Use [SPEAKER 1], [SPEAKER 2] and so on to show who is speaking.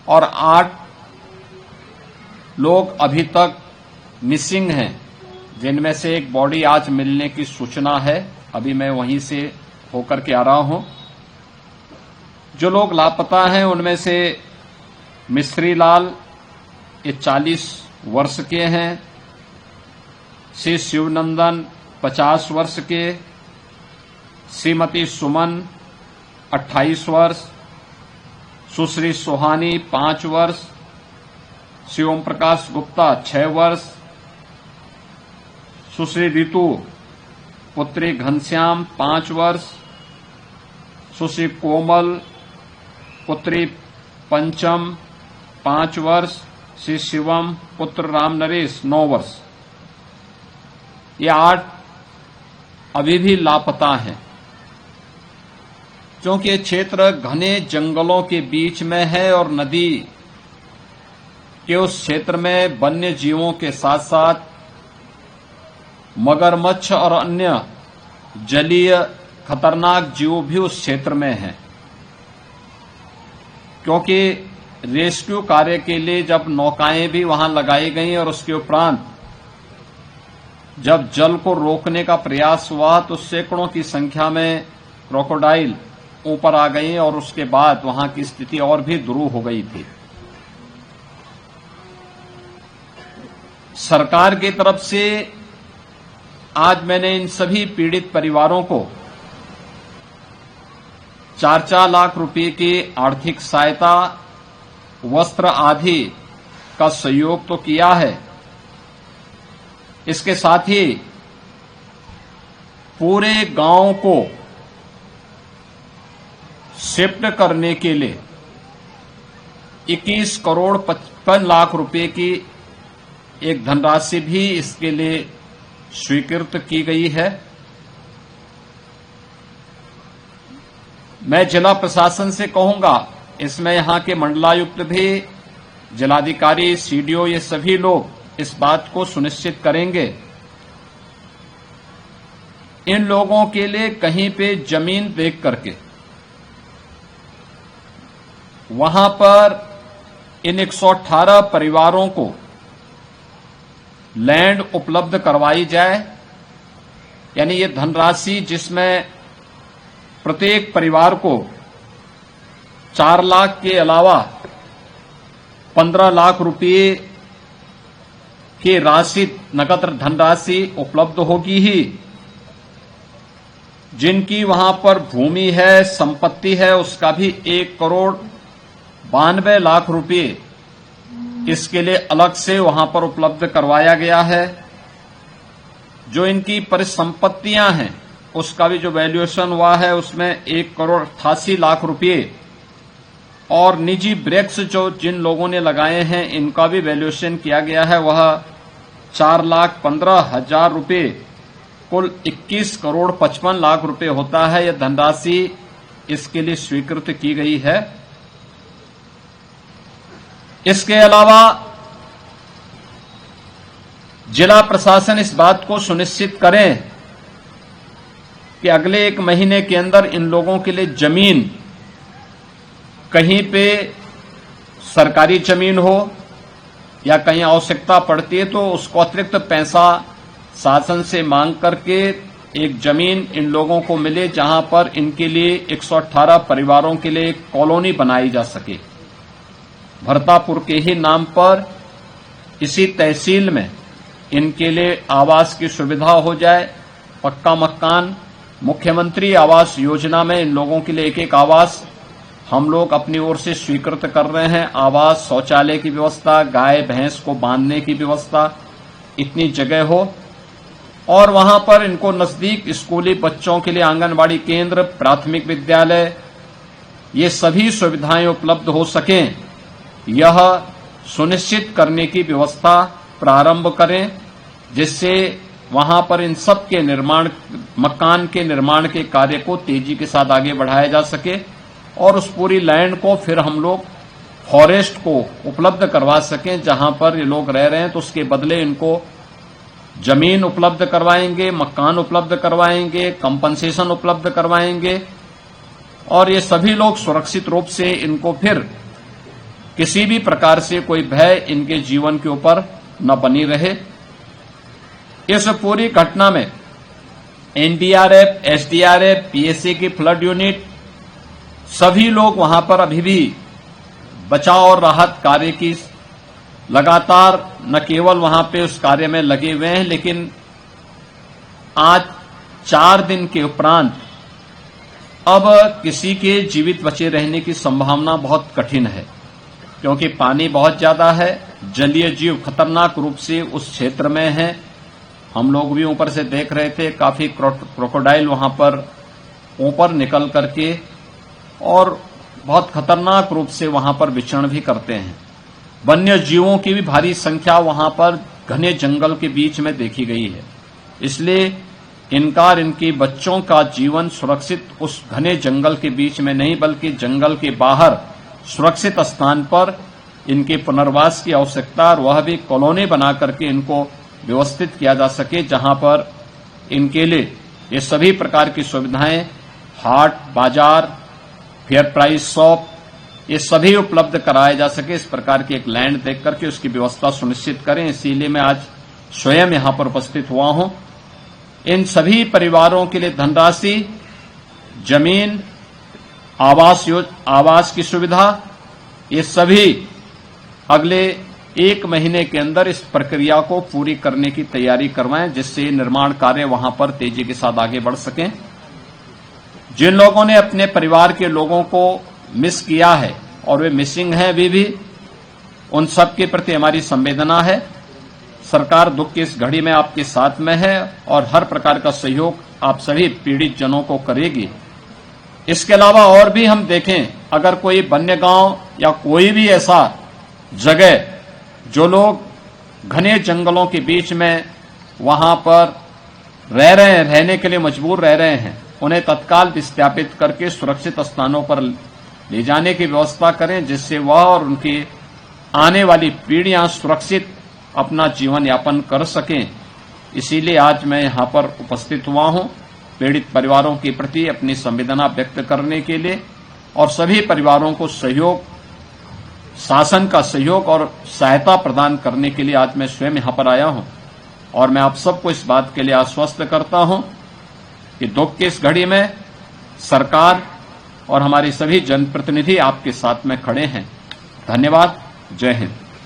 [SPEAKER 1] और 8 लोग अभी तक मिसिंग हैं, जिनमें से एक बॉडी आज मिलने की सूचना है। अभी मैं वहीं से होकर के आ रहा हूं। जो लोग लापता हैं उनमें से मिस्त्री लाल, ये 40 वर्ष के हैं। श्री शिवनंदन 50 वर्ष के, श्रीमती सुमन 28 वर्ष, सुश्री सुहानी 5 वर्ष, श्री ओम प्रकाश गुप्ता 6 वर्ष, सुश्री ऋतु पुत्री घनश्याम 5 वर्ष, सुश्री कोमल पुत्री पंचम 5 वर्ष, श्री शिवम पुत्र राम नरेश 9 वर्ष। ये 8 अभी भी लापता हैं, क्योंकि ये क्षेत्र घने जंगलों के बीच में है और नदी के उस क्षेत्र में वन्य जीवों के साथ साथ मगरमच्छ और अन्य जलीय खतरनाक जीव भी उस क्षेत्र में हैं। क्योंकि रेस्क्यू कार्य के लिए जब नौकाएं भी वहां लगाई गई और उसके उपरांत जब जल को रोकने का प्रयास हुआ तो सैकड़ों की संख्या में क्रोकोडाइल ऊपर आ गई और उसके बाद वहां की स्थिति और भी दुरूह हो गई थी। सरकार की तरफ से आज मैंने इन सभी पीड़ित परिवारों को 4-4 लाख रुपए की आर्थिक सहायता, वस्त्र आदि का सहयोग तो किया है। इसके साथ ही पूरे गांव को शिफ्ट करने के लिए 21 करोड़ 55 लाख रुपए की एक धनराशि भी इसके लिए स्वीकृत की गई है। मैं जिला प्रशासन से कहूंगा, इसमें यहां के मंडलायुक्त भी, जिलाधिकारी, सीडीओ, ये सभी लोग इस बात को सुनिश्चित करेंगे। इन लोगों के लिए कहीं पे जमीन देख करके वहां पर इन 118 परिवारों को लैंड उपलब्ध करवाई जाए। यानी ये धनराशि जिसमें प्रत्येक परिवार को 4 लाख के अलावा 15 लाख रुपये की राशि, नकद धनराशि उपलब्ध होगी ही। जिनकी वहां पर भूमि है, संपत्ति है, उसका भी 1 करोड़ 92 लाख रुपये इसके लिए अलग से वहां पर उपलब्ध करवाया गया है। जो इनकी परिसंपत्तियां हैं उसका भी जो वैल्यूएशन हुआ है उसमें 1 करोड़ 88 लाख रुपये, और निजी ब्रेक्स जो जिन लोगों ने लगाए हैं इनका भी वैल्यूएशन किया गया है, वह 4,15,000 रुपये, कुल 21 करोड़ 55 लाख रुपये होता है। यह धनराशि इसके लिए स्वीकृत की गई है। इसके अलावा जिला प्रशासन इस बात को सुनिश्चित करें कि अगले 1 महीने के अंदर इन लोगों के लिए जमीन, कहीं पे सरकारी जमीन हो या कहीं आवश्यकता पड़ती है तो उसको अतिरिक्त पैसा शासन से मांग करके एक जमीन इन लोगों को मिले, जहां पर इनके लिए 118 परिवारों के लिए एक कॉलोनी बनाई जा सके। भरतापुर के ही नाम पर इसी तहसील में इनके लिए आवास की सुविधा हो जाए, पक्का मकान। मुख्यमंत्री आवास योजना में इन लोगों के लिए एक आवास हम लोग अपनी ओर से स्वीकृत कर रहे हैं। आवास, शौचालय की व्यवस्था, गाय भैंस को बांधने की व्यवस्था, इतनी जगह हो, और वहां पर इनको नजदीक स्कूली बच्चों के लिए आंगनबाड़ी केंद्र, प्राथमिक विद्यालय, ये सभी सुविधाएं उपलब्ध हो सकें, यह सुनिश्चित करने की व्यवस्था प्रारंभ करें, जिससे वहां पर इन सब के निर्माण, मकान के निर्माण के कार्य को तेजी के साथ आगे बढ़ाया जा सके और उस पूरी लैंड को फिर हम लोग फॉरेस्ट को उपलब्ध करवा सकें। जहां पर ये लोग रह रहे हैं तो उसके बदले इनको जमीन उपलब्ध करवाएंगे, मकान उपलब्ध करवाएंगे, कंपनसेशन उपलब्ध करवाएंगे, और ये सभी लोग सुरक्षित रूप से इनको फिर किसी भी प्रकार से कोई भय इनके जीवन के ऊपर न बनी रहे। इस पूरी घटना में एनडीआरएफ, एसडीआरएफ, पीएसए की फ्लड यूनिट, सभी लोग वहां पर अभी भी बचाव और राहत कार्य की लगातार न केवल वहां पे उस कार्य में लगे हुए हैं, लेकिन आज 4 दिन के उपरांत अब किसी के जीवित बचे रहने की संभावना बहुत कठिन है, क्योंकि पानी बहुत ज्यादा है, जलीय जीव खतरनाक रूप से उस क्षेत्र में है। हम लोग भी ऊपर से देख रहे थे, काफी क्रोकोडाइल वहां पर ऊपर निकल करके और बहुत खतरनाक रूप से वहां पर विचरण भी करते हैं। वन्य जीवों की भी भारी संख्या वहां पर घने जंगल के बीच में देखी गई है। इसलिए इनके बच्चों का जीवन सुरक्षित उस घने जंगल के बीच में नहीं, बल्कि जंगल के बाहर सुरक्षित स्थान पर इनके पुनर्वास की आवश्यकता, और वह भी कॉलोनी बना करके इनको व्यवस्थित किया जा सके, जहां पर इनके लिए ये सभी प्रकार की सुविधाएं, हाट, बाजार, फेयर प्राइस शॉप, ये सभी उपलब्ध कराए जा सके। इस प्रकार की एक लैंड देख करके उसकी व्यवस्था सुनिश्चित करें। इसीलिए मैं आज स्वयं यहां पर उपस्थित हुआ हूं। इन सभी परिवारों के लिए धनराशि, जमीन, आवास की सुविधा, ये सभी अगले 1 महीने के अंदर इस प्रक्रिया को पूरी करने की तैयारी करवाएं, जिससे निर्माण कार्य वहां पर तेजी के साथ आगे बढ़ सकें। जिन लोगों ने अपने परिवार के लोगों को मिस किया है और वे मिसिंग हैं अभी भी, उन सब के प्रति हमारी संवेदना है। सरकार दुख की इस घड़ी में आपके साथ में है और हर प्रकार का सहयोग आप सभी पीड़ित जनों को करेगी। इसके अलावा और भी हम देखें, अगर कोई वन्य गांव या कोई भी ऐसा जगह जो लोग घने जंगलों के बीच में वहां पर रह रहे हैं, रहने के लिए मजबूर रह रहे हैं, उन्हें तत्काल विस्थापित करके सुरक्षित स्थानों पर ले जाने की व्यवस्था करें, जिससे वह और उनकी आने वाली पीढ़ियां सुरक्षित अपना जीवन यापन कर सकें। इसीलिए आज मैं यहां पर उपस्थित हुआ हूं, पीड़ित परिवारों के प्रति अपनी संवेदना व्यक्त करने के लिए, और सभी परिवारों को सहयोग, शासन का सहयोग और सहायता प्रदान करने के लिए आज मैं स्वयं यहां पर आया हूं। और मैं आप सबको इस बात के लिए आश्वस्त करता हूं कि दुख की इस घड़ी में सरकार और हमारे सभी जनप्रतिनिधि आपके साथ में खड़े हैं। धन्यवाद। जय हिंद।